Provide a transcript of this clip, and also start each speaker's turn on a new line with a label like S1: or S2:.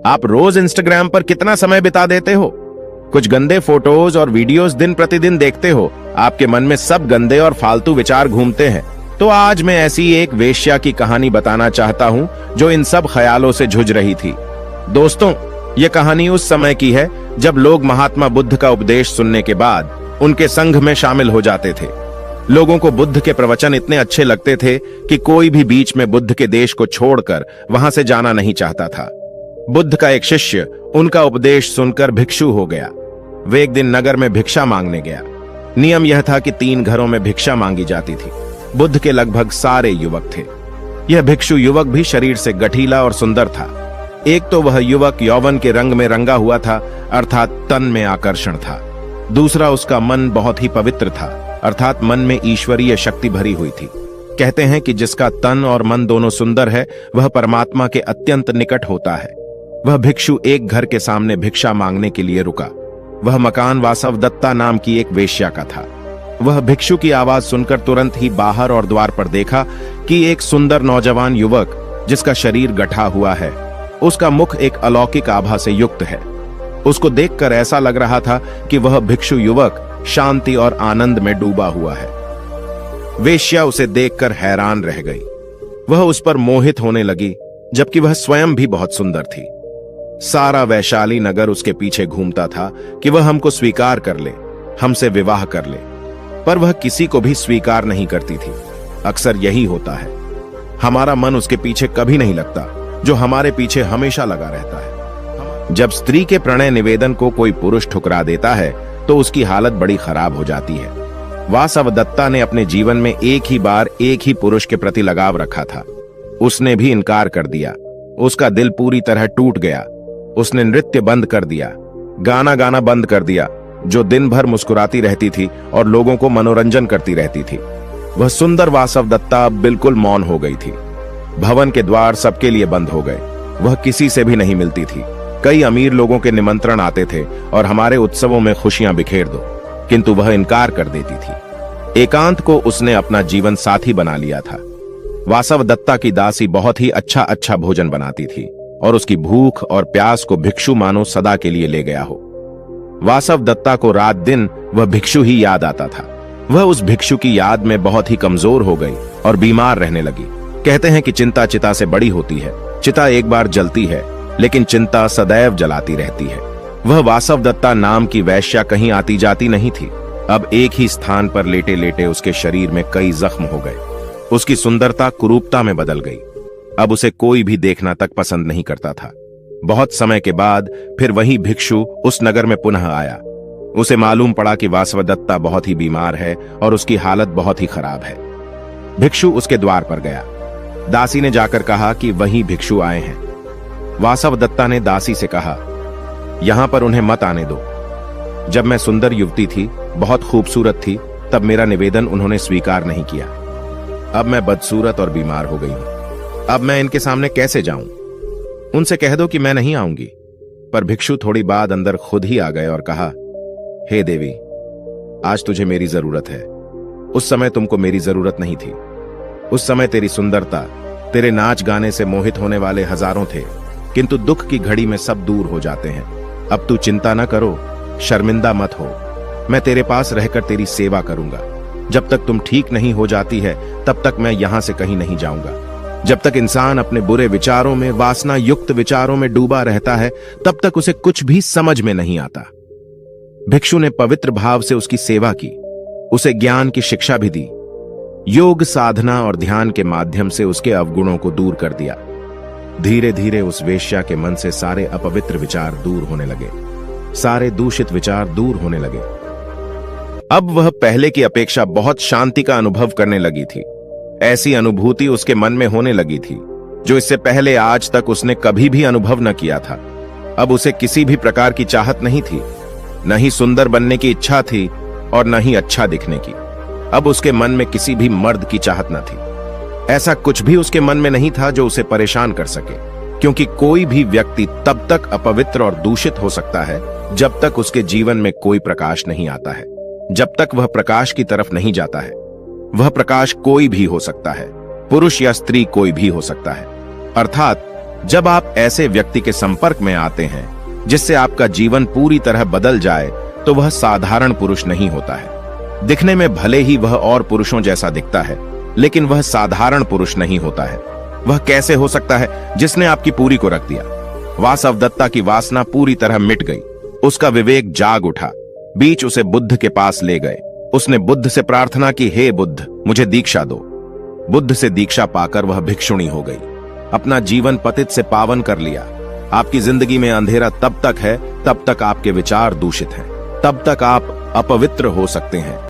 S1: आप रोज इंस्टाग्राम पर कितना समय बिता देते हो? कुछ गंदे फोटोज और वीडियोस दिन प्रतिदिन देखते हो। आपके मन में सब गंदे और फालतू विचार घूमते हैं। तो आज मैं ऐसी एक वेश्या की कहानी बताना चाहता हूं जो इन सब ख्यालों से जूझ रही थी। दोस्तों, यह कहानी उस समय की है जब लोग महात्मा बुद्ध का उपदेश सुनने के बाद उनके संघ में शामिल हो जाते थे। लोगों को बुद्ध के प्रवचन इतने अच्छे लगते थे कि कोई भी बीच में बुद्ध के देश को छोड़कर वहां से जाना नहीं चाहता था। बुद्ध का एक शिष्य उनका उपदेश सुनकर भिक्षु हो गया। वे एक दिन नगर में भिक्षा मांगने गया। नियम यह था कि 3 घरों में भिक्षा मांगी जाती थी। बुद्ध के लगभग सारे युवक थे। यह भिक्षु युवक भी शरीर से गठीला और सुंदर था। एक तो वह युवक यौवन के रंग में रंगा हुआ था, अर्थात तन में आकर्षण था। दूसरा, उसका मन बहुत ही पवित्र था, अर्थात मन में ईश्वरीय शक्ति भरी हुई थी। कहते हैं कि जिसका तन और मन दोनों सुंदर है वह परमात्मा के अत्यंत निकट होता है। वह भिक्षु एक घर के सामने भिक्षा मांगने के लिए रुका। वह मकान वासवदत्ता नाम की एक वेश्या का था। वह भिक्षु की आवाज सुनकर तुरंत ही बाहर और द्वार पर देखा कि एक सुंदर नौजवान युवक जिसका शरीर गठा हुआ है, उसका मुख एक अलौकिक आभा से युक्त है। उसको देखकर ऐसा लग रहा था कि वह भिक्षु युवक शांति और आनंद में डूबा हुआ है। वेश्या उसे देखकर हैरान रह गई। वह उस पर मोहित होने लगी, जबकि वह स्वयं भी बहुत सुंदर थी। सारा वैशाली नगर उसके पीछे घूमता था कि वह हमको स्वीकार कर ले, हमसे विवाह कर ले, पर वह किसी को भी स्वीकार नहीं करती थी। अक्सर यही होता है, हमारा मन उसके पीछे कभी नहीं लगता जो हमारे पीछे हमेशा लगा रहता है। जब स्त्री के प्रणय निवेदन को कोई पुरुष ठुकरा देता है तो उसकी हालत बड़ी खराब हो जाती है। वासवदत्ता ने अपने जीवन में एक ही बार एक ही पुरुष के प्रति लगाव रखा था। उसने भी इनकार कर दिया। उसका दिल पूरी तरह टूट गया। उसने नृत्य बंद कर दिया, गाना गाना बंद कर दिया, जो दिन भर मुस्कुराती रहती थी और लोगों को मनोरंजन करती रहती थी। वह सुंदर वासवदत्ता बिल्कुल मौन हो गई थी। भवन के द्वार सबके लिए बंद हो गए। वह किसी से भी नहीं मिलती थी। कई अमीर लोगों के निमंत्रण आते थे और हमारे उत्सवों में खुशियां बिखेर दो, किंतु वह इनकार कर देती थी। एकांत को उसने अपना जीवन साथी बना लिया था। वासवदत्ता की दासी बहुत ही अच्छा भोजन बनाती थी और उसकी भूख और प्यास को भिक्षु मानो सदा के लिए ले गया हो। वासवदत्ता को रात दिन वह भिक्षु ही याद आता था। वह उस भिक्षु की याद में बहुत ही कमजोर हो गई और बीमार रहने लगी। कहते हैं कि चिंता चिता से बड़ी होती है। चिता एक बार जलती है, लेकिन चिंता सदैव जलाती रहती है। वह वासवदत्ता नाम की वेश्या कहीं आती जाती नहीं थी। अब एक ही स्थान पर लेटे लेटे उसके शरीर में कई जख्म हो गए। उसकी सुंदरता कुरूपता में बदल गई। अब उसे कोई भी देखना तक पसंद नहीं करता था। बहुत समय के बाद फिर वही भिक्षु उस नगर में पुनः आया। उसे मालूम पड़ा कि वासवदत्ता बहुत ही बीमार है और उसकी हालत बहुत ही खराब है। भिक्षु उसके द्वार पर गया। दासी ने जाकर कहा कि वही भिक्षु आए हैं। वासवदत्ता ने दासी से कहा, यहां पर उन्हें मत आने दो। जब मैं सुंदर युवती थी, बहुत खूबसूरत थी, तब मेरा निवेदन उन्होंने स्वीकार नहीं किया। अब मैं बदसूरत और बीमार हो गई हूं। अब मैं इनके सामने कैसे जाऊं? उनसे कह दो कि मैं नहीं आऊंगी। पर भिक्षु थोड़ी बाद अंदर खुद ही आ गए और कहा, हे देवी, आज तुझे मेरी जरूरत है। उस समय तुमको मेरी जरूरत नहीं थी। उस समय तेरी सुंदरता, तेरे नाच गाने से मोहित होने वाले हजारों थे, किंतु दुख की घड़ी में सब दूर हो जाते हैं। अब तू चिंता न करो, शर्मिंदा मत हो। मैं तेरे पास रहकर तेरी सेवा करूंगा। जब तक तुम ठीक नहीं हो जाती है, तब तक मैं यहां से कहीं नहीं जाऊंगा। जब तक इंसान अपने बुरे विचारों में, वासना युक्त विचारों में डूबा रहता है, तब तक उसे कुछ भी समझ में नहीं आता। भिक्षु ने पवित्र भाव से उसकी सेवा की, उसे ज्ञान की शिक्षा भी दी। योग साधना और ध्यान के माध्यम से उसके अवगुणों को दूर कर दिया। धीरे धीरे उस वेश्या के मन से सारे अपवित्र विचार दूर होने लगे, सारे दूषित विचार दूर होने लगे। अब वह पहले की अपेक्षा बहुत शांति का अनुभव करने लगी थी। ऐसी अनुभूति उसके मन में होने लगी थी जो इससे पहले आज तक उसने कभी भी अनुभव न किया था। अब उसे किसी भी प्रकार की चाहत नहीं थी, न ही सुंदर बनने की इच्छा थी और न ही अच्छा दिखने की। अब उसके मन में किसी भी मर्द की चाहत न थी। ऐसा कुछ भी उसके मन में नहीं था जो उसे परेशान कर सके, क्योंकि कोई भी व्यक्ति तब तक अपवित्र और दूषित हो सकता है जब तक उसके जीवन में कोई प्रकाश नहीं आता है। जब तक वह प्रकाश की तरफ नहीं जाता है, वह प्रकाश कोई भी हो सकता है, पुरुष या स्त्री कोई भी हो सकता है। अर्थात जब आप ऐसे व्यक्ति के संपर्क में आते हैं जिससे आपका जीवन पूरी तरह बदल जाए, तो वह साधारण पुरुष नहीं होता है। दिखने में भले ही वह और पुरुषों जैसा दिखता है, लेकिन वह साधारण पुरुष नहीं होता है। वह कैसे हो सकता है जिसने आपकी पूरी को रख दिया? वासव दत्ता की वासना पूरी तरह मिट गई। उसका विवेक जाग उठा। बीच उसे बुद्ध के पास ले गए। उसने बुद्ध से प्रार्थना की, हे बुद्ध, मुझे दीक्षा दो। बुद्ध से दीक्षा पाकर वह भिक्षुणी हो गई। अपना जीवन पतित से पावन कर लिया। आपकी जिंदगी में अंधेरा तब तक है तब तक आपके विचार दूषित हैं, तब तक आप अपवित्र हो सकते हैं।